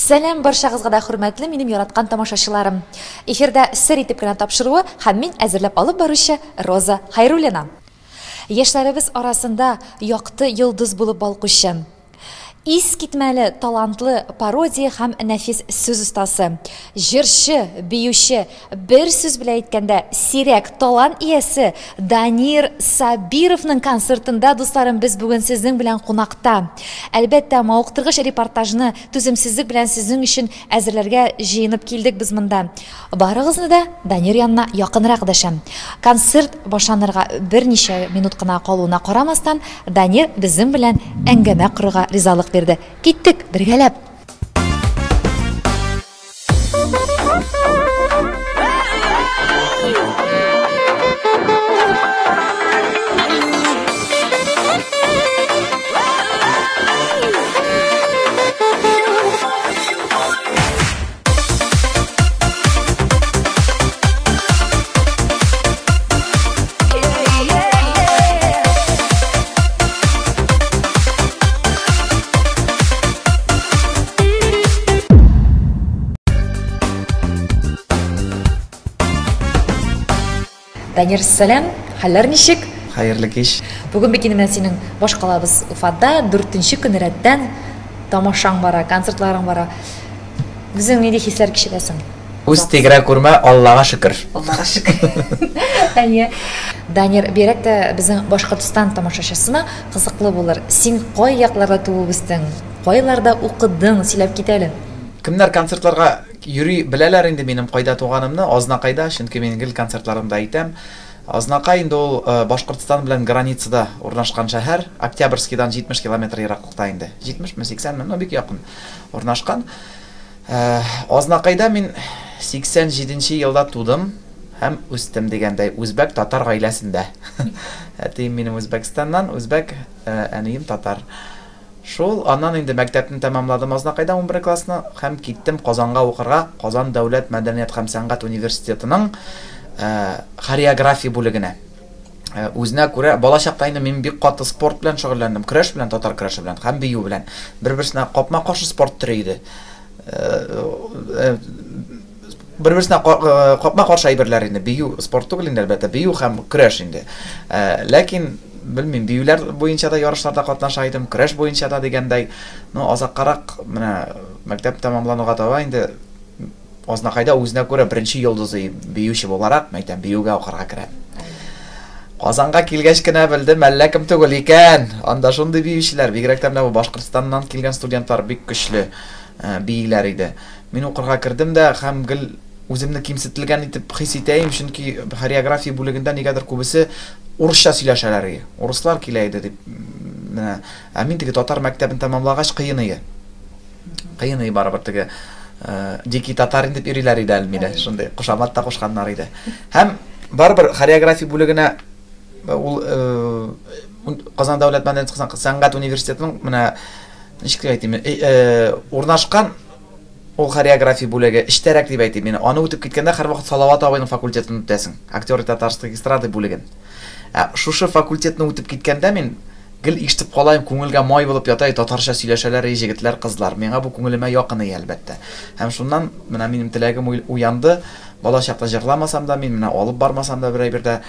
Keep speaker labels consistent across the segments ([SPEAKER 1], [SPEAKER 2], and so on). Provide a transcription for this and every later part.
[SPEAKER 1] Сәлем баршагызга да хөрмәтле минем яраткан тамашачыларым. Эфирдә сер итеп кенә тапшыруы һәм мин әзерләп алып баручы Роза Хайруллина. Яшьләребез арасында якты йолдыз булып балкучы, искитмәле, талантлы пародия һәм нәфис сүз остасы, җырчы, биюче, бер сүз белән әйткәндә, сирәк талант иясе Данир Сабировның концертында, дусларым, без бүген сезнең белән кунакта. Әлбәттә, мавыктыргыч репортажны түземсезлек белән сезнең өчен әзерләргә җыенып килдек без монда. Барыгызны да Данир янына якынрак дәшәм. Концерт башланырга берничә минут кына калуына карамастан, Данир безнең белән әңгәмә корырга ризалык берде. Киттек бергәләп. Данир, сәлам, хәлләр ничек?
[SPEAKER 2] Хәерле кич.
[SPEAKER 1] Бүген бик инде синең баш калабыз Уфада 4нче көн рәттән тамашаң бара, концертларың бара. Безнең нинди хисләр кичерәсең?
[SPEAKER 2] Үз тигрә күрмә, Аллага шөкер.
[SPEAKER 1] Аллага шөкер. Данир, бирәк тә безнең Башкортстан тамашачысына кызыклы булыр. Син кай якларда туып үстең? Кайларда укыдың? Сөйләп кит әле.
[SPEAKER 2] Кемнәр концертларга йөри беләләр инде минем кайда туганымны, Азнакайда, чөнки мин гел концертларымда әйтәм. Азнакай инде ул Башкортстан белән границада урнашкан шәһәр, Октябрьскийдан 70 километр ераклыкта инде. 70ми, 80ми, но бик якын урнашкан. Азнакайда мин 87нче елда тудым һәм үстем дигәндәй үзбәк татар гаиләсендә. Әтием минем Үзбәкстаннан, үзбәк, әнием татар. Шул, аннан инде мәктәпне тәмамладым Азнакайда 11 классны һәм киттем Казанга укырга, Казан дәүләт мәдәният һәм сәнгать университетының хореография бүлегенә. Үзенә күрә балачакта инде мин бик каты спорт белән шөгыльләндем, көрәш белән, татар көрәше белән һәм бию белән. Бер-берсенә капма-каршы спорт төре иде. Бер-берсенә капма-каршы әйберләр инде. Бию спорт түгел инде, әлбәттә, бию һәм көрәш инде. Ләкин белмим, биюләр буенча да ярышларда катнаша идем, көрәш буенча да дигәндәй, ну азаккарак менә мәктәп тәмамлануга таба инде Азнакайда үзенә күрә беренче йолдызы биюче буларак, мәктәп биюгә укырга керә. Казанга килгәч кенә белдем, әллә кем түгел икән. Анда шундый биючеләр, бигрәк тә менә Башкортстаннан килгән студентлар бик көчле бииләр иде. Мин укырга кирдем дә һәм гел үземне кимсетелгән итеп хис итәм, чөнки хореография бүлегендә нигәдер күбесе урысча сөйләшәләр. Урыслар килә иде дип. Менә мин теге татар мәктәбен тәмамлагач кыйыны барыбер теге дикий татар дип йөриләр иде әлмидә, шундый кушамат та кушканнар иде. Һәм барыбер хореография бүлегенә ул Казан дәүләт мәдәният һәм сәнгать университетының менә ничек дип әйтим, урнашкан ул хореография бүлеге эштәрәк дип әйтим. Мин аны үтеп киткәндә һәрвакыт Салават абыйның факультетын үтәсең, актер татарстан эстрада бүлеген. Шушы факультетны үтеп киткәндә мин гел ишетеп калайм, күңелгә май булып ята, татарча сөйләшәләр җегетләр, кызлар. Миңа бу күңелемә якын әлбәттә. Һәм шуннан менә минем теләгем уянды. Балачакта җырламасам да, мин менә алып бармасам да берәйбердә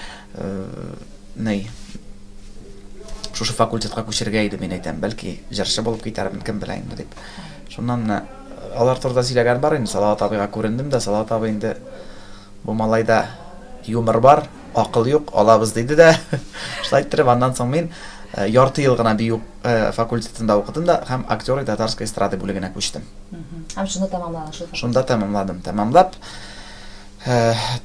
[SPEAKER 2] шушы факультетка күчәргә иде, мин әйтәм, бәлки җырчы булып китәрмен, кем белә инде дип. Шуннан алар турында сөйләгән бар инде, Салават абыйга күрендем дә, Салават абый инде бу малайда юмор бар, акыл юк, алабыз диде дә. Шулай итеп, аннан соң мин ярты ел гына бию факультетында укыдым да һәм актер татарская эстрада бүлегенә күчтем.
[SPEAKER 1] Һәм шуны тәмамладың шул.
[SPEAKER 2] Шунда тәмамладым. Тәмамлап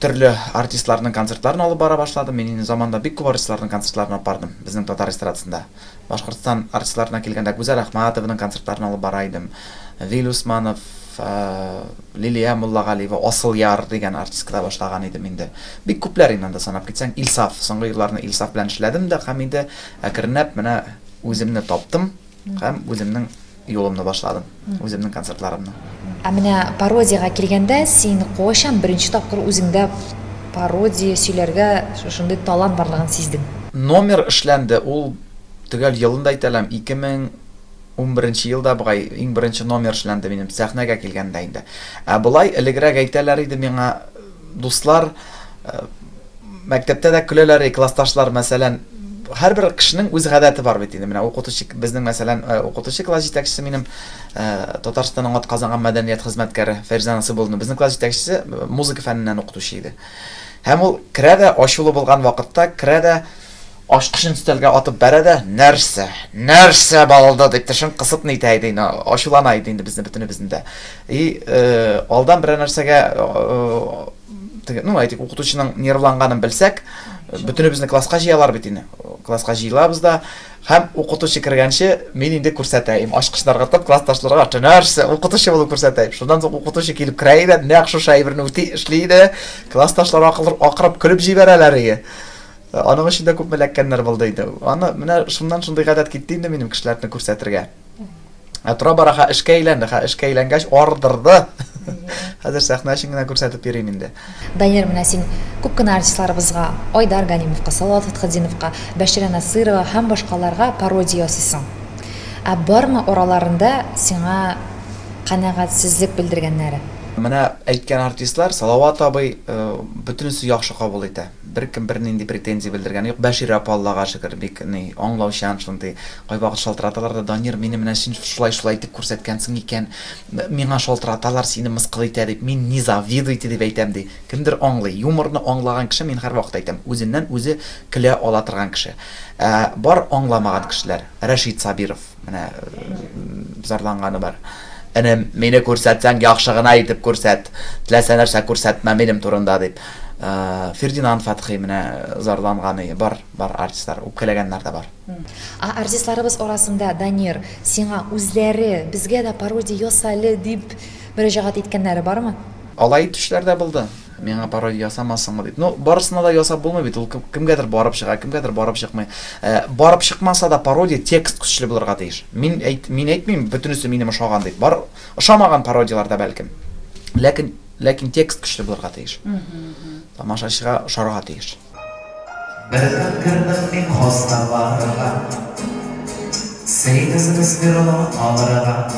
[SPEAKER 2] төрле артистларның концертларын алып бара башладым. Мин заманда бик күп артистларның концертларына бардым безнең татар эстрадасында. Башкортстан артистларына килгәндә Гүзәл Ахматовның концертларын алып бара идем. Вил Усманов, Лилия Муллагалиева, Асыл Яр дигән артистка башлаган идем инде. Бик күпләр инде санап китсәң, Илсаф, соңгы елларны Илсаф белән эшләдем дә һәм инде әкренләп менә үземне таптым һәм үземнең юлымны башладым, үземнең концертларымны.
[SPEAKER 1] Менә пародиягә килгәндә, син кайчан беренче тапкыр үзеңдә пародия сөйләргә шундый талант барлыгын сиздең?
[SPEAKER 2] Номер эшләнде, ул төгәл елында әйтәләм, 11 елда бугай иң беренче номер эшләнде минем сәхнәгә килгәндә инде. Булай элегрәк әйтәләр иде миңа дуслар, мәктәптә дә көләләр, классташлар мәсәлән, һәрбер кешенең үз гадәте бар бит инде. Менә укытучы, безнең мәсәлән, укытучы класс җитәкчесе минем Татарстанның атказанган мәдәният хезмәткәре Фәрзан Сыбылны, безнең класс җитәкчесе музыка фәненнән укытучы иде. Һәм ул керә ачулы булган вакытта керә ачкычын өстәлгә атып бәрә дә, нәрсә балды дип тешен кысып ни әйтә иде, ачулана иде инде безне бөтенебезне дә. Алдан бер нәрсәгә әйтик, укытучының нервланганын белсәк, бөтенебезне класска җыялар бит инде. Класска җыелабыз да, һәм укытучы кергәнче мин инде күрсәтәм, ачкычларга тып классташларга нәрсә укытучы булып күрсәтәм. Шуннан соң укытучы килеп керә иде, нәкъ шушы әйберне эшли иде, классташлар акырып көлеп җибәрәләр иде. Аның өчен дә күп мөләккәннәр булды иде. Аны менә шуннан шундый гадәт китте инде минем кешеләрне күрсәтергә. Тора бара эшкә әйләнгәч ардырды. Хәзер сәхнә өчен генә күрсәтеп йөрим инде.
[SPEAKER 1] Данир, менә син күп кенә артистларыбызга, Айдар Ганимовка, Салават Фатхетдиновка, Бәширә Насырова һәм башкаларга пародия ясыйсың. Бармы араларында сиңа канәгатьсезлек белдергәннәре?
[SPEAKER 2] Менә әйткән артистлар, Салават абый бөтенесе яхшы кабул итә. Беркем бернинди претензия белдергән юк. Бәширә апа, Аллага шөкер, бик аңлаучан, шундый кайвакыт шалтыраталар да, Данир, мине менә син шулай итеп күрсәткәнсең икән, миңа шалтыраталар, сине мыскыл итә дип, мин не завидуйте дип әйтәм ди. Кемдер аңлый, юморны аңлаган кеше, мин һәрвакыт әйтәм, үзеннән үзе көлә ала торган кеше. Бар аңламаган кешеләр, Рәшит Сабиров, менә зарланганы бар. Энем, мине күрсәтсәң яхшы гына итеп күрсәт, теләсә нәрсә күрсәтмә минем турында дип. Фердинанд Фатхи менә зарланганы бар артистлар, үпкәләгәннәр дә бар.
[SPEAKER 1] Артистларыбыз арасында, Данир, сиңа үзләре безгә дә пародия ясалы дип мөрәҗәгать иткәннәре бармы?
[SPEAKER 2] Алай итүчеләр дә булды. Миңа пародия ясамасыңмы дип. Барысына да ясап булмый бит. Ул кемгәдер барып чыга, кемгәдер барып чыкмый. Барып чыкмаса да пародия текст көчле булырга тиеш. Мин әйтмим, бөтенесе минем ошаган дип. Бар ошамаган пародиялар да бәлкем. Ләкин текст көчле булырга тиеш. Тамашачыга ошарга тиеш.
[SPEAKER 3] Бердән кирдем мин хосталарга, Сегезне сверло алырга,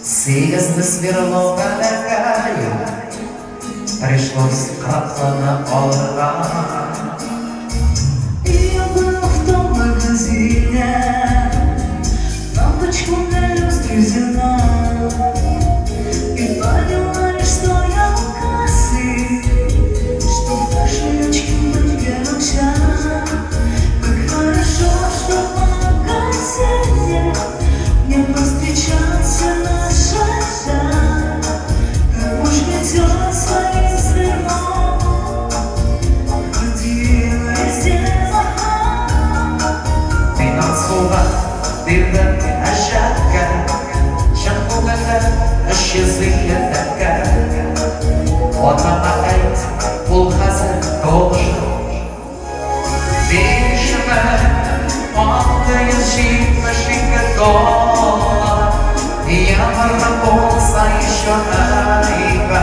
[SPEAKER 3] Сегезне сверло балакаю, Пришлось краткана алырга. И я был в том магазине, лампочку на люстре взяла, и поняла лишь, что я в кассе, что в кошелечке мне нельзя. Как хорошо, что в магазине мне повстречался наш шофер. Как уж ведет своим сыном, ходила и сделала. Финансово бирдем ашакка, шахугата исчезли такка. Однако эт бул хәзер тоже. Бишме $170 доллар, ямарда болса еще айга.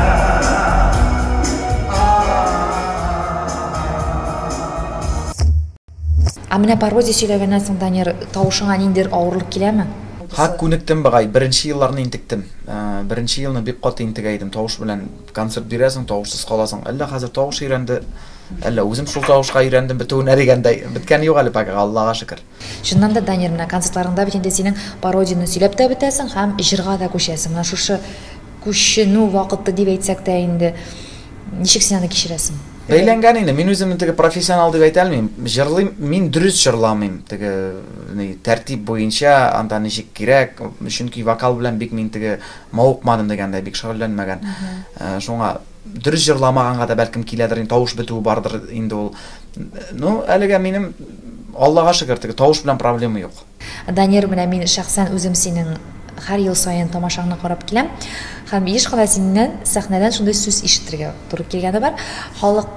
[SPEAKER 1] Менә пародия сөйләгәннән соң, Данир, тавышыңа ниндидер авырлык киләме?
[SPEAKER 2] Күнектем багай, беренче елларны интектем. Беренче елны бик каты интегәйдем. Тавыш белән концерт бирәсең, тавышсыз каласың. Әллә хәзер тавыш өйрәнде, әллә үзем шул тавышка өйрәндем, бетүенә дигәндәй. Биткән юк әле пакага, Аллага шөкер.
[SPEAKER 1] Шуннан да, Данир, менә концертларыңда бит инде синең пародияны сөйләп тә бетәсең һәм җырга да күчәсең. Менә шушы күченү вакыты дип әйтсәк тә инде, ничек син аны кичерәсең?
[SPEAKER 2] Бәйләнгән инде, мин үзем теге профессионал дип әйтә алмыйм. Җырлыйм, мин дөрес җырламыйм. Теге тәртип буенча, анда ничек кирәк, чөнки вокал белән бик мин теге мавыкмадым дигәндәй, бик шөгыльләнмәгән. Шуңа дөрес җырламаганга да бәлкем киләдер, тавыш бетү бардыр инде ул. Әлегә минем Аллага шөкер, теге тавыш белән проблема юк.
[SPEAKER 1] Данир, менә мин шәхсән үзем синең һәр ел саен тамашаңны карап киләм. Һәм еш кына синнән сәхнәдән шундый сүз ишетергә туры килгәне бар. Халык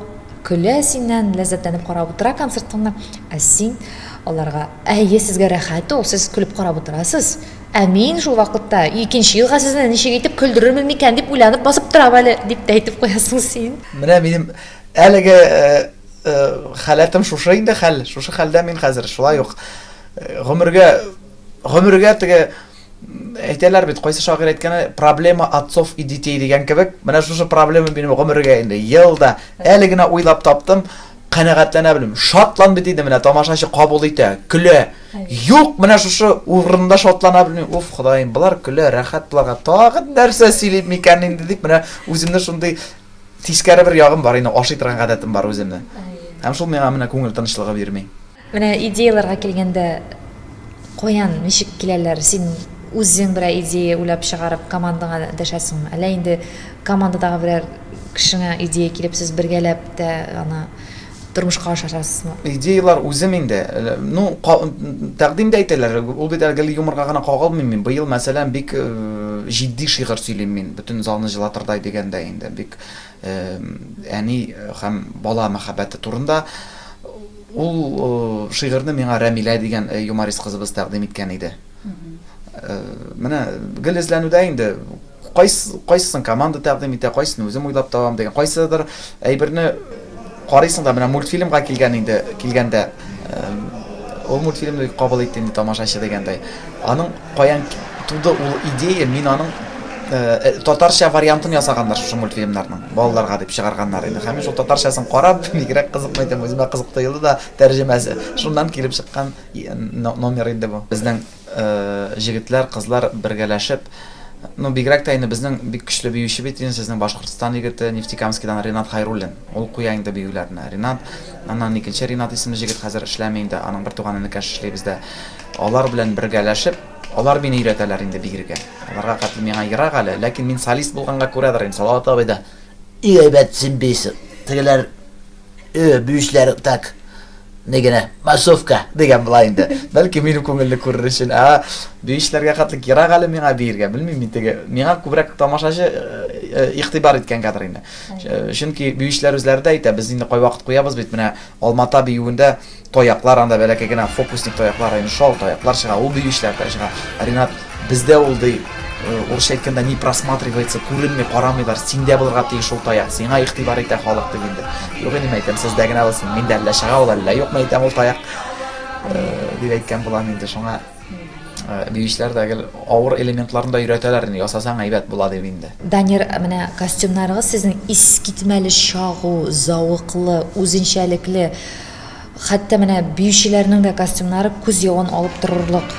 [SPEAKER 1] көлә синнән, ләззәтләнеп карап утыра концертыңны. Син аларга, әйе, сезгә рәхәт ул, сез көлеп карап утырасыз. Мин шул вакытта икенче елга сезне ничек итеп көлдерермен микән дип уйланып басып торам әле дип әйтеп куясың син.
[SPEAKER 2] Менә минем әлеге хәләтем шушы инде хәл. Шушы хәлдә мин хәзер шулай ук гомергә гомергә теге әйтәләр бит, кайсы шагыйрь әйткәне, проблема отцов и детей дигән кебек, менә шушы проблема минем гомергә инде елда әле генә уйлап таптым, канәгатьләнә белем. Шатланып диде, менә тамашачы кабул итә, көлә. Юк, менә шушы урында шатлана белмим. Уф, Ходаем, булар көлә, рәхәт буларга тагы нәрсә сөйләп микән инде дип, менә үземне шундый тискәре бер ягым бар, инде ашый торган гадәтем бар үземне. Һәм шул миңа менә күңел тынычлыгы бирми.
[SPEAKER 1] Менә идеяларга килгәндә каян ничек киләләр? Син үзең бер идея уйлап чыгарып командаңа дәшәсеңме? Әллә инде командадагы берәр кешеңә идея килеп, сез бергәләп тә аны тормышка ашырасызмы?
[SPEAKER 2] Идеялар үзем инде, ну, тәкъдим дә әйтәләр, ул бит әле юморга гына кагылмый мин. Быел, мәсәлән, бик җитди шигырь сөйлим мин, бөтен залны җылатырдай дигәндә инде, бик әни һәм бала мәхәббәте турында. Ул шигырьне миңа Рәмилә дигән юморист кызыбыз тәкъдим иткән иде. Менә гел эзләнүдә инде кайсысын команда тәкъдим итә, кайсын үзем уйлап табам дигән, кайсыдыр әйберне карыйсың да, менә мультфильмга килгәндә ул мультфильмны кабул итте инде тамашачы дигәндәй. Аның каян туды ул идея, мин аның татарча вариантын ясаганнар шушы мультфильмнарның, балаларга дип чыгарганнар инде. Һәм шул татарчасын карап, бигрәк кызыкмый итем, үземә кызык тоелды да тәрҗемәсе. Шуннан килеп чыккан номер инде бу. Безнең җегетләр, кызлар бергәләшеп, ну, бигрәк тә инде безнең бик көчле биюче бит инде сезнең Башкортстан егете Нефтекамскидан Ринат Хайруллин. Ул куя инде биюләрне. Ринат, аннан икенче Ринат исемле җегет хәзер эшләми инде, аның бер туганы Кәш эшли бездә. Алар белән бергәләшеп, алар мине өйрәтәләр инде бигрәк. Аларга катлы миңа ерак әле, ләкин мин солист булганга күрәдер инде. Салават абыйда. Әйбәт симбейсең. Тегеләр биючләр так негенә массовка дигән була инде. Бәлки минем күңелне күрер өчен, биючләргә катлы ерак әле миңа биергә, белмим мин теге. Миңа күбрәк тамашачы игътибар иткәнгәдер инде. Чөнки биючләр үзләре дә әйтә, без инде кай вакыт куябыз бит, менә Алмата биюендә таяклар анда бәләкәй генә фокусник таяклар, инде шул таяклар чыга, ул биючләр дә чыга. Ринат бездә ул ди, урысча әйткәндә не просматривается, күренми, карамыйлар, синдә булырга тиеш шул таяк, сиңа игътибар итә халык дигәндә. Юк инде әйтәм, сездә генә булсын, миндә әллә чыга ул әллә юк, әйтәм ул таяк дип әйткән булам инде. Шуңа биючләр дә гел авыр элементларын да өйрәтәләр инде, ясасаң әйбәт була дип инде.
[SPEAKER 1] Данир, менә костюмнарыгыз сезнең искитмәле чагу, зауыклы, үзенчәлекле, хәтта менә биючеләрнең дә костюмнары күз явын алып торырлык.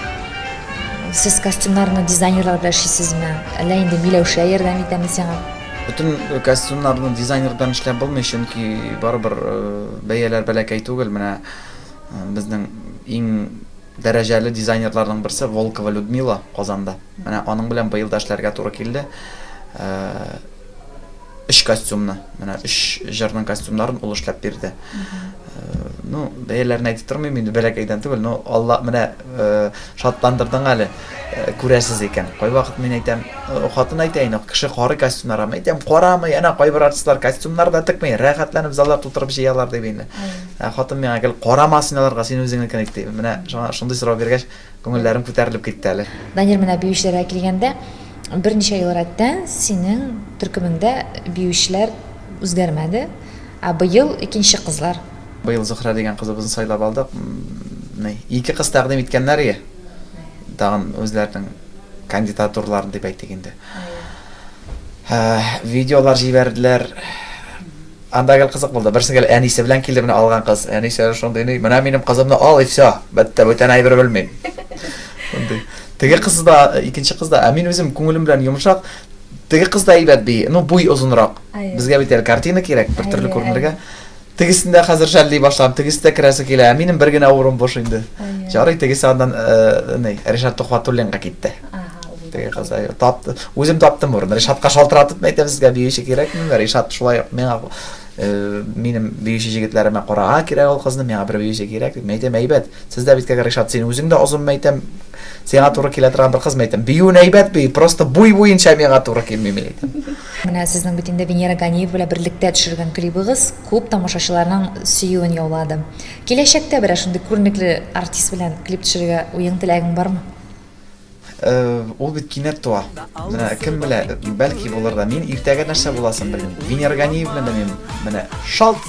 [SPEAKER 1] Сез костюмнарны дизайнерлар белән эшлисезме? Әллә инде Миләүшә ярдәм итәме сиңа?
[SPEAKER 2] Bütün kostümlerini dizaynerdan işlep bulmuyor çünkü barbar bəyələr bələkəy түгел. Менә безнең иң дәрәҗәле дизайнерларның берсе Волкова Людмила Казанда. Менә аның белән быел да эшләргә туры килде. 3 костюмны, менә 3 җырның костюмнарын ул эшләп бирде. Ну, бәяләрне әйтеп тормыйм инде бәләкәйдән түгел. Ну, Алла менә шатландырдың әле. Күрәсез икән. Кай вакыт мин әйтәм, хатын әйтәйин, кеше карый костюмнарга. Әйтәм, карамый, ана кайбер артистлар костюмнарда тыкмый, рәхәтләнеп заллар тутырып җыялар дип инде. Хатын миңа гел карамасын аларга, син үзеңне кенә әйтә. Менә шундый сорау биргәч, күңелләрем күтәрелеп китте әле.
[SPEAKER 1] Данир, менә биючеләргә килгәндә, берничә ел рәттән синең төркемеңдә биючеләр үзгәрмәде. Быел икенче кызлар.
[SPEAKER 2] Быел Зөһрә дигән кызыбызны сайлап алдык. Ике кыз тәкъдим иткәннәр иде. Тагын үзләренең кандидатурларын дип әйтик инде. Видеолар җибәрделәр. Анда гел кызык булды. Берсе гел әнисе белән килде, менә алган кыз. Әнисе шундый, менә минем кызымны ал и всё. Бәттә бүтән әйбер белмим. Шундый. Теге кыз да, икенче кыз да, мин үзем күңелем белән йомшак. Теге кыз да әйбәт бий. Ну, буй узынрак. Безгә бит картина кирәк, бер төрле күренергә. Тегесендә хәзер шәлли башлап, тегесендә керәсе килә. Минем бер генә урын бош инде. Ярый, тегесе андан Ришат Тухватуллинга китте. Теге кыз тапты. Үзем таптым урын. Ришатка шалтыратып әйтәм, сезгә биюче кирәкме? Ришат шулай миңа минем биюче җегетләремә карага кирәк ул кызны, миңа бер биюче кирәк дип әйтәм, әйбәт. Сездә бит Ришат, син үзең дә озын әйтәм. Сиңа туры килә торган бер кыз әйтәм. Биюн әйбәт бий, просто буй буенча миңа туры килми әйтәм.
[SPEAKER 1] Менә сезнең бит инде Венера Ганиев белән берлектә төшергән клибыгыз күп тамашачыларның сөюен яулады. Киләчәктә берәр шундый күренекле артист белән клип төшерергә уең теләгең бармы?
[SPEAKER 2] Ул бит кинәт туа. Менә кем белә, бәлки булыр да. Мин иртәгә нәрсә буласын белмим. Венера Ганиев белән мин менә шалт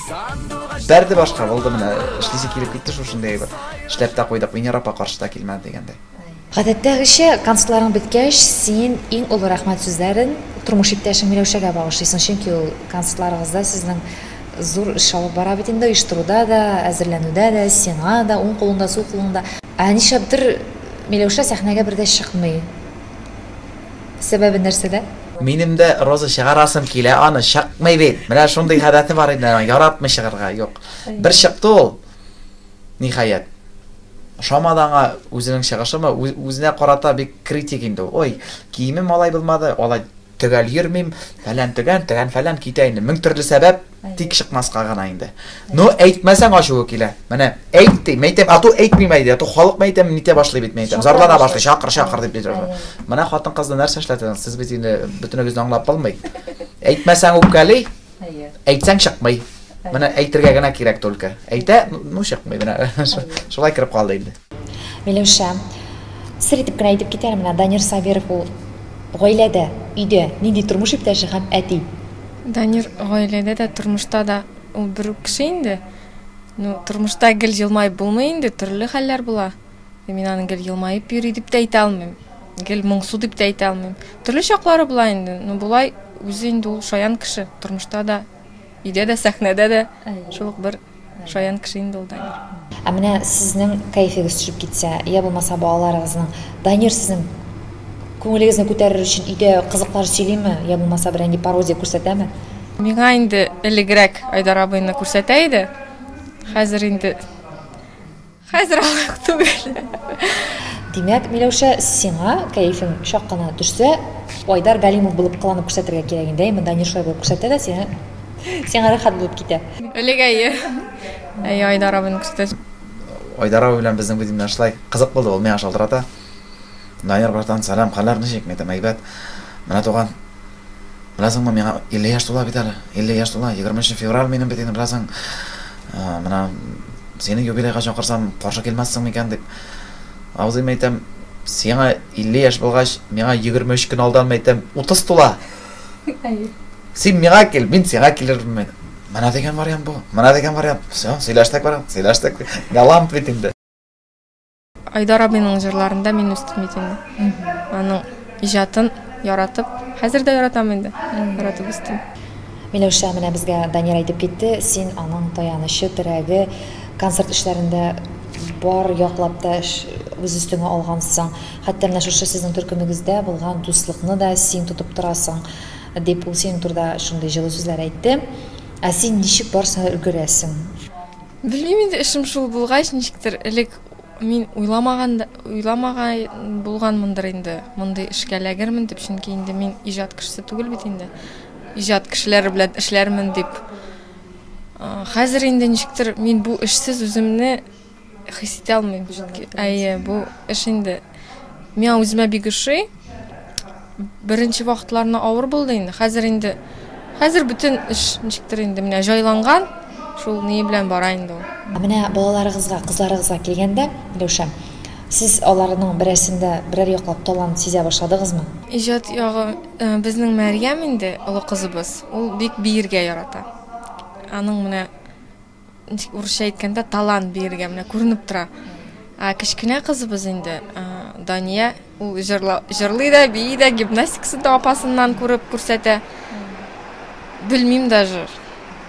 [SPEAKER 2] бәрде башка булды, менә эшлисе килеп китте шушындай бер. Эшләп тә куйдык, Венера апа каршыда килмәде дигәндәй.
[SPEAKER 1] Гадәттәгечә, концертларың беткәч, син иң олы рәхмәт сүзләрен тормыш иптәшең Миләүшәгә багышлыйсың, чөнки ул концертларыгызда сезнең зур эш алып бара бит инде, оештыруда да, әзерләнүдә дә, сиңа да, уң кулыңда, сул кулыңда. Нишләптер Миләүшә сәхнәгә бердә чыкмый? Сәбәбе нәрсәдә?
[SPEAKER 2] Минем дә Роза чыгарасым килә, аны чыкмый бит. Менә шундый гадәте бар иде, яратмый чыгарга, юк. Бер чыкты ул. Ниһаят. Шамадаңа үзенең чыгышымы, үзенә карата бик критик инде. Ой, киемем алай булмады, алай төгәл йөрмим, фәлән фәлән китә инде. Мең төрле сәбәп тик чыкмаска гына инде. Ну, әйтмәсәң ачуы килә. Менә әйтте, мәйтәм, ату әйтмим әйде, ату халык мәйтәм, нитә башлый бит мәйтәм. Зарлана башлый, чакыр дип әйтә. Менә хатын кызны нәрсә эшләтәсез? Сез бит инде бөтенегезне аңлап булмый. Әйтмәсәң үпкәли, әйтсәң чыкмый. Менә әйтергә генә кирәк только. Әйтә, ну чыкмый менә. Шулай кирип калды инде.
[SPEAKER 1] Миләүшә, сер итеп кенә әйтеп китәр, менә Данир Сабиров ул гаиләдә, өйдә нинди тормыш иптәше һәм әти?
[SPEAKER 4] Данир гаиләдә дә, тормышта да ул бер кеше инде. Ну, тормышта гел җылмайып булмый инде, төрле хәлләр була. Мин аны гел җылмайып йөри дип тә әйтә алмыйм. Гел моңсу дип тә әйтә алмыйм. Төрле чаклары була инде. Ну, булай үзе инде ул шаян кеше, тормышта да, өйдә дә, сәхнәдә дә шул бер шаян кеше инде ул Данир.
[SPEAKER 1] Менә сезнең кайфыгыз төшеп китсә, я булмаса балаларыгызның, Данир сезнең күңелегезне күтәрер өчен өйдә кызыклар сөйлиме, я булмаса бер инде пародия күрсәтәме?
[SPEAKER 4] Миңа инде элегрәк Айдар абыйны күрсәтә иде. Хәзер инде алак түгел.
[SPEAKER 1] Димәк, Миләүшә, сиңа кайфың шак кына төшсә, Айдар Галимов булып кыланып күрсәтергә кирәк инде. Данир шулай булып күрсәтә дә сиңа рәхәт булып китә.
[SPEAKER 4] Элегәйе. Айдар абыйны күрсәтә.
[SPEAKER 2] Айдар абый белән безнең бит инде шулай кызык булды, ул миңа шалтырата. Данир братан, салам, хәлләр ничек? Мәйтәм, әйбәт. Менә туган. Беләсеңме, миңа 50 яшь тула бит әле. 50 яшь тула. 20 февраль минем бит инде, беләсең. Менә сине юбилейга чакырсам, каршы килмәссең микән дип. Абзый, мәйтәм, сиңа 50 яшь булгач, миңа 23 көн алдан мәйтәм, 30 тула. Син миңа кил, мин сиңа килермен. Менә дигән вариант бу. Менә дигән вариант. Всё, сөйләштек. Галам бит инде.
[SPEAKER 4] Айдар абыйның җырларында мин үстем бит инде. Аның иҗатын яратып, хәзер дә яратам инде. Яратып үстем.
[SPEAKER 1] Миләүшә, менә безгә Данир әйтеп китте, син аның таянышы, терәге, концерт эшләрендә бар яклап та үз өстеңә алгансың. Хәтта менә шушы сезнең төркемегездә булган дуслыкны да син тотып торасың, дип ул синең турда шундый җылы сүзләр әйтте. Ә син ничек барса өлгерәсең?
[SPEAKER 4] Белмим инде, эшем шул булгач, ничектер элек мин уйламаган булганмындыр инде. Мондый эшкә эләгермен дип, чөнки инде мин иҗат кешесе түгел бит инде. Иҗат кешеләре белән эшләрмен дип. Хәзер инде ничектер мин бу эшсез үземне хис итә алмыйм. Бу эш инде миңа үземә бик ошый. Беренче вакытларны авыр булды инде. Хәзер бүтән эш ничектер инде менә җайланган. Шул ни белән бара инде ул.
[SPEAKER 1] Менә балаларыгызга, кызларыгызга килгәндә, Миләүшә, сез аларның берәрсендә берәр яклап талант сизә башладыгызмы?
[SPEAKER 4] Иҗат ягы безнең Мәрьям инде, олы кызыбыз, ул бик биергә ярата. Аның менә урысча әйткәндә талант биергә менә күренеп тора. Кечкенә кызыбыз инде, Дания, ул җырлый да, бии дә, гимнастикасында апасыннан күрсәтә. Белмим даже.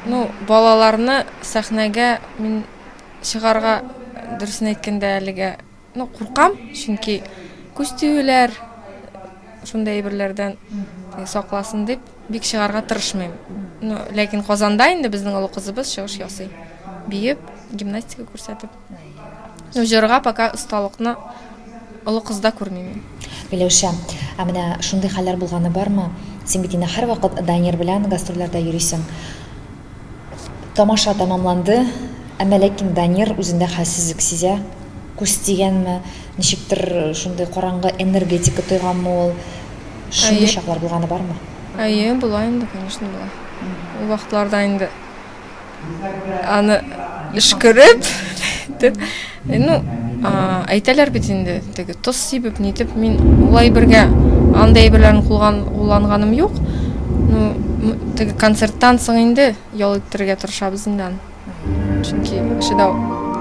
[SPEAKER 4] Ну, балаларны сәхнәгә мин чыгарга дөресен әйткәндә әлегә, ну, куркам, чөнки күстүләр шундай әйберләрдән сакласын дип бик чыгарга тырышмыйм. Ну, ләкин Казанда инде безнең олы кызыбыз чыгыш ясый. Биеп, гимнастика күрсәтеп. Ну, җырга пока осталыкны олы кызда күрмим.
[SPEAKER 1] Миләүшә, менә шундый хәлләр булганы бармы? Син бит инде һәрвакыт Данир белән гастрольләрдә йөрисең. Тамаша тамамланды, әмма ләкин Данир үзендә хәлсезлек сизә. Күз тигәнме, ничектер шундый караңгы энергетика тойганмы ул? Шундый чаклар булганы бармы?
[SPEAKER 4] Була инде, конечно, була. Ул вакытларда инде аны эшкереп, ну, әйтәләр бит инде, теге тоз сибеп, нитеп, мин улай бергә андай әйберләрне кулланганым юк. Ну, теге концерттан соң инде ял иттерергә тырышабыз инде. Чөнки кешедә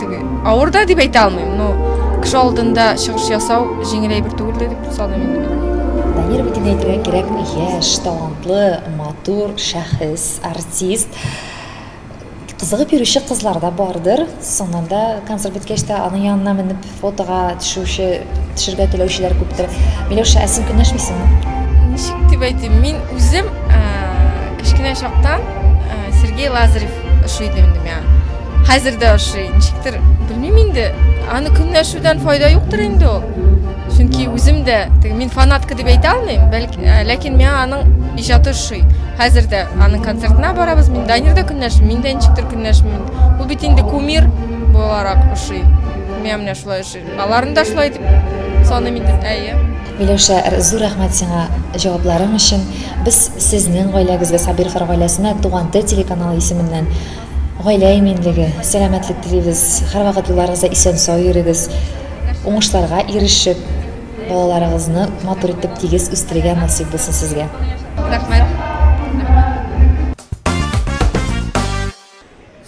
[SPEAKER 4] теге авырда дип әйтә алмыйм, но кеше күрше алдында чыгыш ясау жеңел әйбер түгел дип саныйм инде.
[SPEAKER 1] Данир битен әйтергә кирәк, яшь, талантлы, матур, шәхес, артист. Кызыгып йөрүче кызлар да бардыр. Соңнан да концерт биткәч тә аның янына менеп фотога төшергә теләүчеләр күптер. Миләүшә, син көнләшмисеңме?
[SPEAKER 4] Ничек дип әйтим, мин үзем кечкенә чактан Сергей Лазарев ошый идем я. Хәзер дә ошый. Ничектер, белмим инде. Аны көнләшүдән файда юктыр инде ул. Чөнки үзем дә, мин фанатка дип әйтә алмыйм, ләкин миңа аның иҗаты ошый. Хәзер дә аның концертына барабыз, мин Данирда көнләшим, мин дә ничектер көнләшмим. Ул бит инде кумир буларак ошый. Миңа менә шулай ошый. Аларын да шулай дип саныйм инде. Әйе.
[SPEAKER 1] Миләүшә, зур рәхмәт сиңа җавапларың өчен. Без сезнең гаиләгезгә, Сабировлар гаиләсенә Туган тел телеканалы исеменнән гаилә иминлеге, сәламәтлек телибез. Һәрвакыт юлларыгызда исән-сау йөрегез. Уңышларга ирешеп, балаларыгызны матур итеп тигез үстерергә насыйп булсын сезгә.
[SPEAKER 4] Рәхмәт.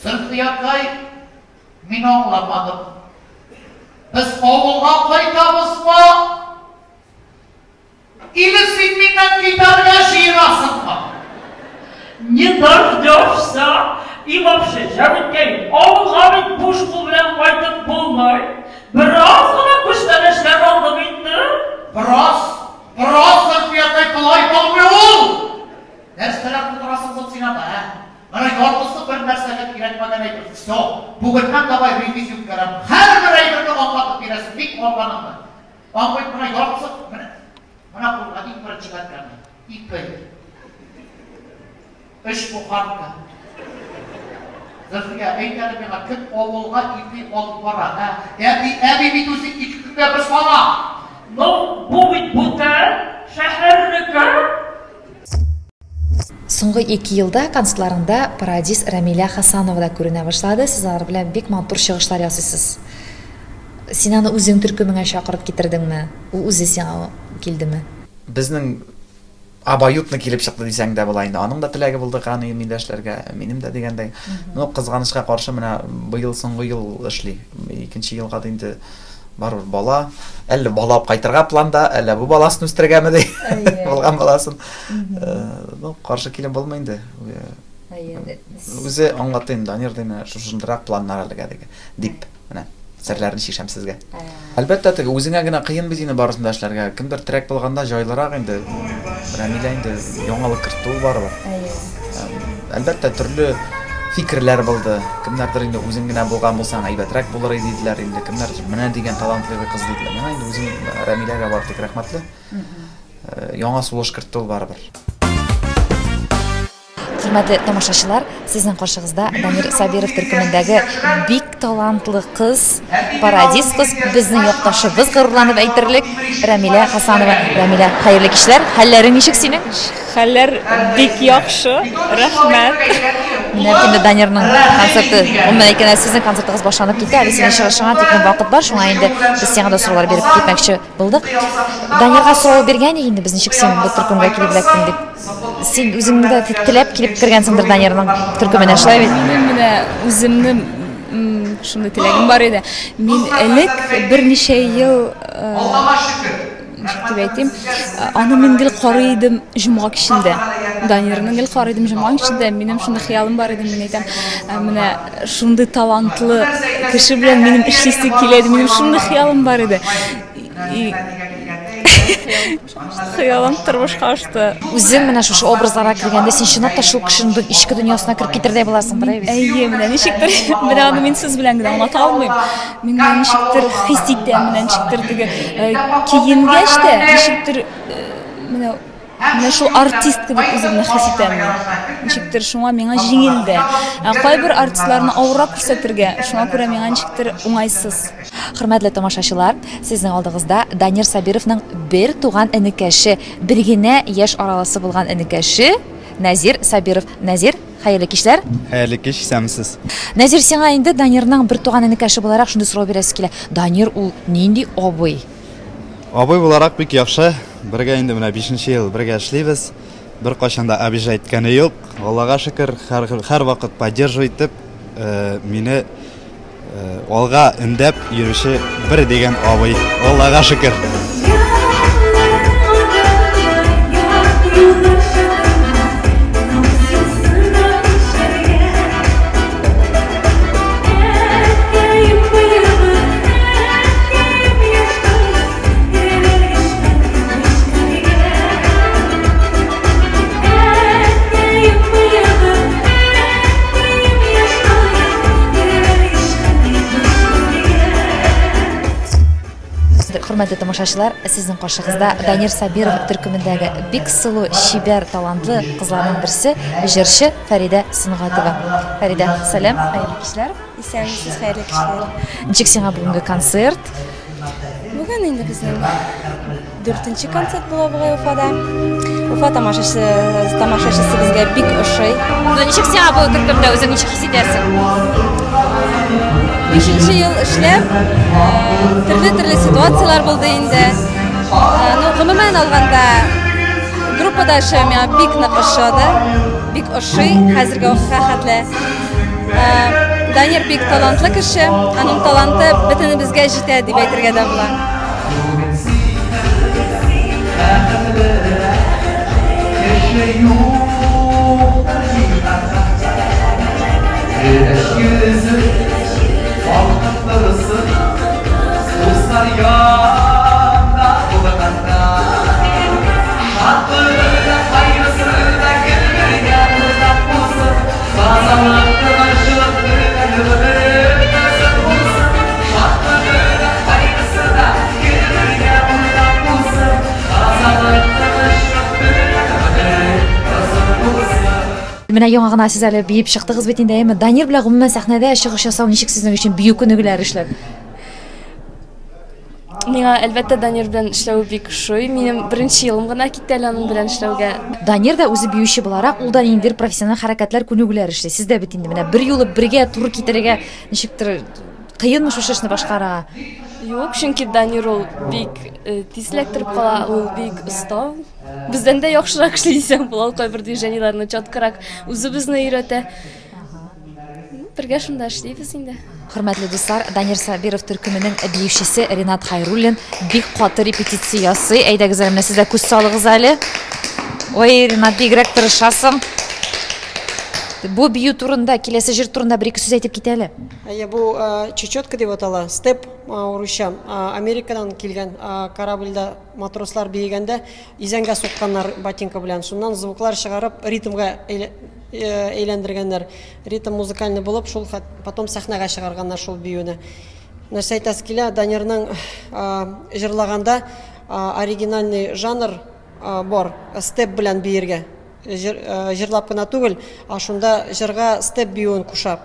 [SPEAKER 3] Сыртыякай, мин аңламадым. Біз ауылға қайтамызма? Или сен менен гитарға жиырасыңма?
[SPEAKER 5] Не дождешься, и вообще, жәбіткей, ауылға мен пушку білен қайтып болмай, біраз ғана күштенешлер алдым инді.
[SPEAKER 3] Біраз Сыртыякай қалай болмай ол? Нәрселер құтырасың бұл синада, Мына яртысы бір нәрсеге керекмеген әйтір. Все, бүгіннен давай ревизию көрем. Her bir әйбірді аңлатып бересің, ник орғаныңды. Аңлайт мына яртысы, мына бұлға ик бір чығатканды. Ипі. Үш бұқарка. Зырфия, әйтәлі меңа кім оғылға ипі олып бара. Әбі битусі екі күнде бір сала.
[SPEAKER 5] Ну, bu bit бүтән, шәһәрнеке.
[SPEAKER 1] Соңгы 2 елда концертларында Парадис Рамиля Хасанова да күренә башлады. Сез алар белән бик матур чыгышлар ясыйсыз. Син аны үзең төркемеңә чакырып китердеңме? Ул үзе сиңа килдеме?
[SPEAKER 2] Безнең абаютны килеп чыкты дисәң дә була инде. Аның да теләге булды каны милләшләргә, минем дә дигәндәй. Ну, кызганычка каршы менә быел соңгы ел эшли. 2нче елга да инде барыр бала, әллә балап кайтырга планда, әллә бу баласын үстергәме ди. Булган баласын. Ну, каршы килем булмый инде. Үзе аңлатты инде, Данир диме, шушындырак планнар әлегә дип. Менә серләрне шишәм сезгә. Әлбәттә, теге үзеңә генә кыен бит инде барысын да эшләргә. Кемдер трек булганда җайлырак инде. Рамиля инде яңалык кертү барыбыр. Әлбәттә, төрле фикерләр булды. Кемнәрдер инде үзең генә булган булсаң, әйбәтрәк булыр иде диделәр инде. Кемнәр менә дигән талантлы кыз диделәр. Менә инде үзең Рамиләгә бар тик рәхмәтле. Яңа сулыш кертте ул барыбер.
[SPEAKER 1] Хөрмәтле тамашачылар, сезнең каршыгызда Данир Сабиров төркемендәге бик талантлы кыз, Парадис кыз, безнең якташыбыз горурланып әйтерлек, Рамиля Хасанова. Рамиля, хәерле кичләр. Хәлләрең ничек синең?
[SPEAKER 6] Хәлләр бик яхшы. Рәхмәт.
[SPEAKER 1] Менә инде Данирның концерты, ул икән сезнең концертыгыз башланып китә, әле синең чыгышыңа тиклем вакыт бар, шуңа инде без сиңа да сораулар биреп китмәкче булдык. Данирга сорау биргән инде без ничек син бу төркемгә килеп эләктең дип. Син үзең дә теләп килеп кергәнсеңдер Данирның төркеменә, шулай бит?
[SPEAKER 6] Минем менә үземнең шундый теләгем бар иде. Мин элек берничә ел дип әйтим, аны мин гел карый идем җомга кичендә. Данирның гел карый идем җомга кичендә. Минем шундый хыялым бар иде, мин әйтәм, менә шундый талантлы кеше белән минем эшлисе килә иде. Минем шундый хыялым бар иде. Хыялым тормышка ашты.
[SPEAKER 1] Үзең менә шушы образларга кергәндә син чынлап та шул кешенең ичке дөньясына кереп китәрдәй буласың, бирәбез.
[SPEAKER 6] Әйе, менә ничектер, менә аны мин сүз белән генә аңлата алмыйм. Мин ничектер хис итәм, менә ничектер теге киенгәч тә ничектер менә шул артист кебек үземне хис итәм. Ничектер шуңа миңа җиңел дә. Кайбер артистларны авыррак күрсәтергә, шуңа күрә миңа ничектер уңайсыз.
[SPEAKER 1] Хөрмәтле тамашачылар, сезнең алдыгызда Данир Сабировның бер туган энекәше, бер генә яшь араласы булган энекәше Назир Сабиров. Назир, хәерле кичләр.
[SPEAKER 7] Хәерле кич, исәнмесез.
[SPEAKER 1] Назир, сиңа инде Данирның бер туган энекәше буларак шундый сорау бирәсе килә. Данир ул нинди абый?
[SPEAKER 7] Абый буларак бик яхшы. Бергә инде менә 5нче ел бергә эшлибез. Бер кашанда обижать иткәне юк. Аллага шөкер, һәр вакыт поддерживать итеп, мине Алга үндәп йөрүче бер дигән абый. Аллага шөкер.
[SPEAKER 1] Хөрмәтле тамашачылар, сезнең каршыгызда Данир Сабиров төркемендәге бик сылу, шибәр, талантлы кызларның берсе, җырчы Фәридә Сөнгатова. Фәридә, сәлам, хәерле кичләр.
[SPEAKER 6] Исәнмесез, хәерле кичләр.
[SPEAKER 1] Ничек сиңа бүгенге концерт?
[SPEAKER 6] Бүген инде безнең 4нче концерт була бугай Уфада. Уфа тамашачысы безгә бик ошый.
[SPEAKER 1] Ничек сиңа бу төркемдә үзең ничек хис итәсең?
[SPEAKER 6] 5нче ел эшләп, төрле ситуациялар булды инде. Гомумән алганда, группада эшләү миңа бик нык ошады, бик ошый, хәзерге вакытка хәтле. Данир бик талантлы кеше, аның таланты бөтенебезгә җитә дип әйтергә дә була.
[SPEAKER 1] Менә яңа гына сез әле биеп чыктыгыз бит инде, Данир белән гомумән сәхнәдә чыгыш ясау ничек сезнең өчен бию күнегүләр эшләп?
[SPEAKER 6] Миңа әлбәттә Данир белән эшләү бик ошый. Минем 1нче елым гына китте аның белән эшләүгә.
[SPEAKER 1] Данир да үзе биюче буларак, ул да ниндидер профессиональ хәрәкәтләр күнегүләр эшли. Сез дә бит инде менә бер юлы бергә туры китерергә ничектер кыенмы шушы эшне башкарырга?
[SPEAKER 6] Юк, чөнки Данир ул бик тизләп торып кала, ул бик оста. Бездән дә яхшырак эшли дисәң була, кайбер движениеләрне чаткарак үзебезне өйрәтә. Бергә шунда эшлибез инде.
[SPEAKER 1] Хөрмәтле дуслар, Данир Сабиров төркеменең биючесе Ринат Хайруллин бик каты репетиция ясый. Әйдәгез әле, сез дә күз салыгыз әле. Ой, Ринат, бигрәк тырышасың. Бу бию турында, киләсе җыр турында бер-ике сүз әйтеп китә әле.
[SPEAKER 8] Бу чечетка дип атала, степ урыша. Америкадан килгән корабльдә матрослар биегәндә изәнгә сукканнар ботинка белән. Шуннан звуклар чыгарып, ритмга әйләндергәннәр. Ритм музыкальный булып, шул потом сәхнәгә чыгарганнар шул биюне. Нәрсә әйтәс килә, Данирның җырлаганда оригинальный жанр бар, степ белән биергә. Җырлап кына түгел, шунда җырга степ биюен кушап.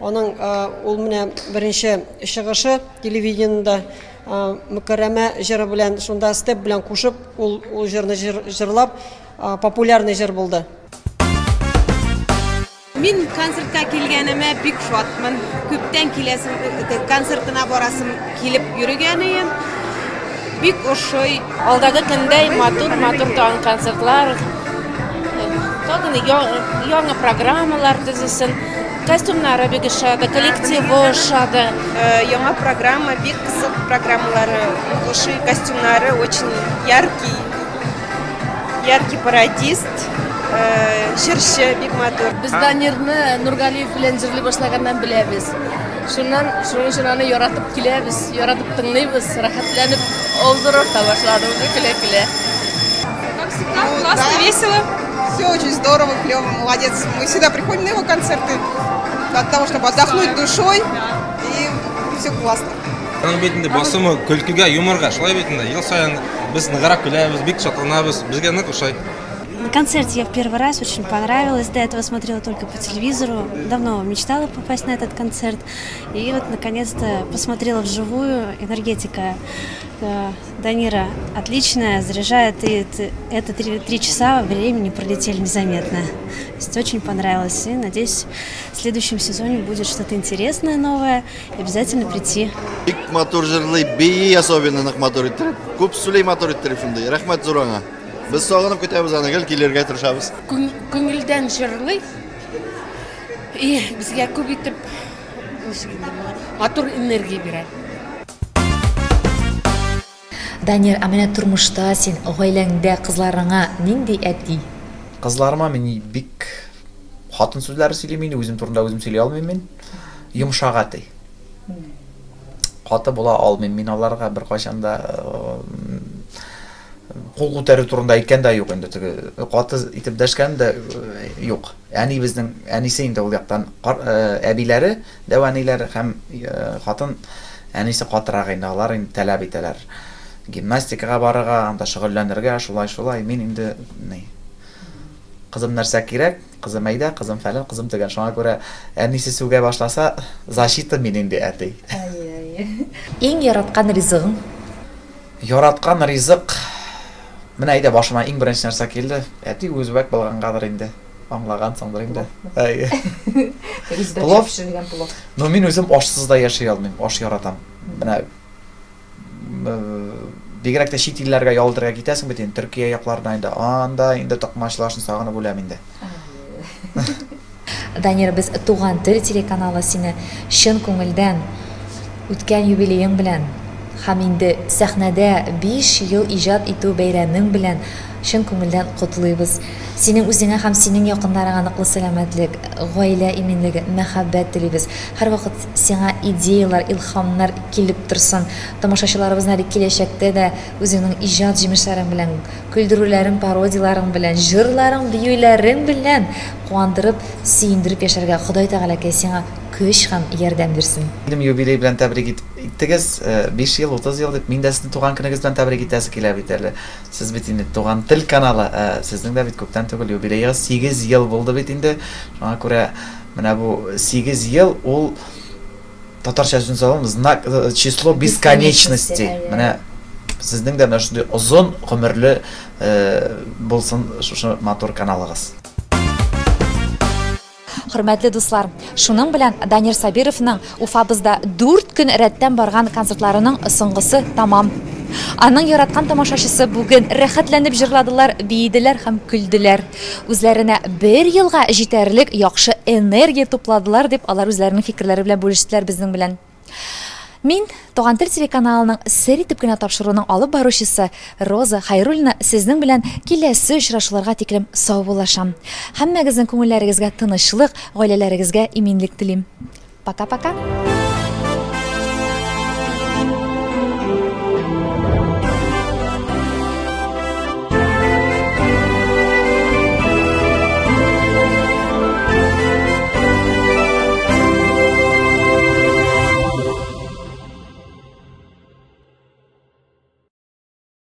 [SPEAKER 8] Аның ул менә беренче чыгышы телевидениедә Мөкәррәмә җыры белән шунда степ белән кушып, ул җырны җырлап популярный җыр булды.
[SPEAKER 9] Мин концертка килгәнемә бик шатмын. Күптән киләсем концертына барасым килеп йөргәнем. Бик ошый.
[SPEAKER 4] Алдагы көндә матур тагын концертлар. Тагын яңа программалар төзесен. Костюмнары бик ошады, коллективы ошады.
[SPEAKER 9] Яңа программа, бик кызык программалары, ошый костюмнары очень яркий. Яркий пародист. Җырчы бик матур.
[SPEAKER 4] Без Данирны Нургалиев белән җырлый башлаганнан беләбез. Шуннан аны яратып киләбез, яратып тыңлыйбыз, рәхәтләнеп олдырырта башладык, көлә-көлә.
[SPEAKER 9] Как всегда, классно, весело. Все очень здорово, клево, молодец. Мы всегда приходим на его концерты для того, чтобы отдохнуть душой, и все классно.
[SPEAKER 10] Аның бетінде басымы күлкіге, юморға, шулай бетінде ел сайын біз нығырақ күләбіз, бик шатланабыз, бізге нык ошай.
[SPEAKER 11] На концерте я в первый раз, очень понравилось. До этого смотрела только по телевизору. Давно мечтала попасть на этот концерт. И вот наконец-то посмотрела вживую. Энергетика Данира отличная, заряжает. И это 3 часа времени пролетели незаметно. То есть очень понравилось. И надеюсь, в следующем сезоне будет что-то интересное, новое. И обязательно прийти.
[SPEAKER 12] Мотор жырлый, бей особенно на мотор. Күп сүлей мотор шундай. Рахмат зураңа. Biz sog'inib ketamiz, anagal kelerga tirishamiz.
[SPEAKER 4] Ko'ngildan jırlый. Bizga ko'p etib
[SPEAKER 13] матур энергия бирә.
[SPEAKER 1] Данир, менә тормышта син гаиләңдә кызларыңа нинди әти?
[SPEAKER 2] Кызларыма мин бик хатын сүзләре сөйлим, мин үзем турында үзем сөйли алмыйм мин. Йомшак әти. Каты була алмыйм мин аларга бер кайчанда кул күтәрү турында әйткән дә юк инде. Каты итеп дәшкән дә юк. Әни безнең әнисе инде ул яктан әбиләре, дәваниләр һәм хатын әнисе катырак инде, алар инде таләп итәләр. Гимнастикага барырга, анда шөгыльләнергә, шулай, мин инде кызым нәрсә кирәк, кызым әйдә, кызым фәлән, кызым тегән. Шуңа күрә әнисе сүгә башласа, защита мин инде әти.
[SPEAKER 1] Иң яраткан ризыгың?
[SPEAKER 2] Яраткан ризык менә әйдә башыма иң беренче нәрсә килде. Әти үзбәк булгангадыр инде. Аңлагансыңдыр инде. Плов пешергән плов. Но мин үзем ашсыз да яши алмыйм, аш яратам. Менә бигрәк тә чит илләргә ялдырга китәсең бит, Төркия якларына инде, анда инде токмачлашны сагынып үләм инде.
[SPEAKER 1] Данир, без Туган тел телеканалы сине чын күңелдән үткән юбилеең белән һәм инде сәхнәдә 5 ел иҗат итү бәйрәмең белән чын күңелдән котлыйбыз. Синең үзеңә һәм синең якыннарыңа ныклы сәламәтлек, гаилә иминлеге, мәхәббәт телибез. Һәрвакыт сиңа идеялар, илһамнар килеп торсын. Тамашачыларыбыз нәли киләчәктә дә үзеңнең иҗат җимешләрең белән, күлдерүләрең, пародияларың белән, җырларың, биюләрең белән куандырып, сөендереп яшәргә Ходай Тәгалә сиңа көч һәм ярдәм бирсен.
[SPEAKER 2] Минем юбилей белән тәбрик иттегез, 5 ел, 30 ел дип, мин дә сезне туган көнегез белән тәбрик итәсе килә бит әле. Сез бит инде Туган тел каналы, сезнең дә бит күптән түгел юбилеегыз 8 ел булды бит инде. Шуңа күрә менә бу 8 ел ул татарча сүз знак, число бесконечности. Менә сезнең дә менә шундый озын гомерле булсын шушы матур каналыгыз.
[SPEAKER 1] Хөрмәтле дуслар, шуның белән Данир Сабировның Уфабызда 4 көн рәттән барган концертларының соңгысы тамам. Аның яраткан тамашачысы бүген рәхәтләнеп җырладылар, биеделәр һәм көлделәр. Үзләренә 1 елга җитәрлек яхшы энергия тупладылар дип алар үзләренең фикерләре белән бүлештеләр безнең белән. Мин Туган тел телеканалының сер итеп кенә тапшыруның алып баручысы Роза Хайруллина сезнең белән киләсе очрашуларга тиклем сау булашам. Һәммәгезнең күңелләрегезгә тынычлык, гаиләләрегезгә иминлек телим. Пока-пока.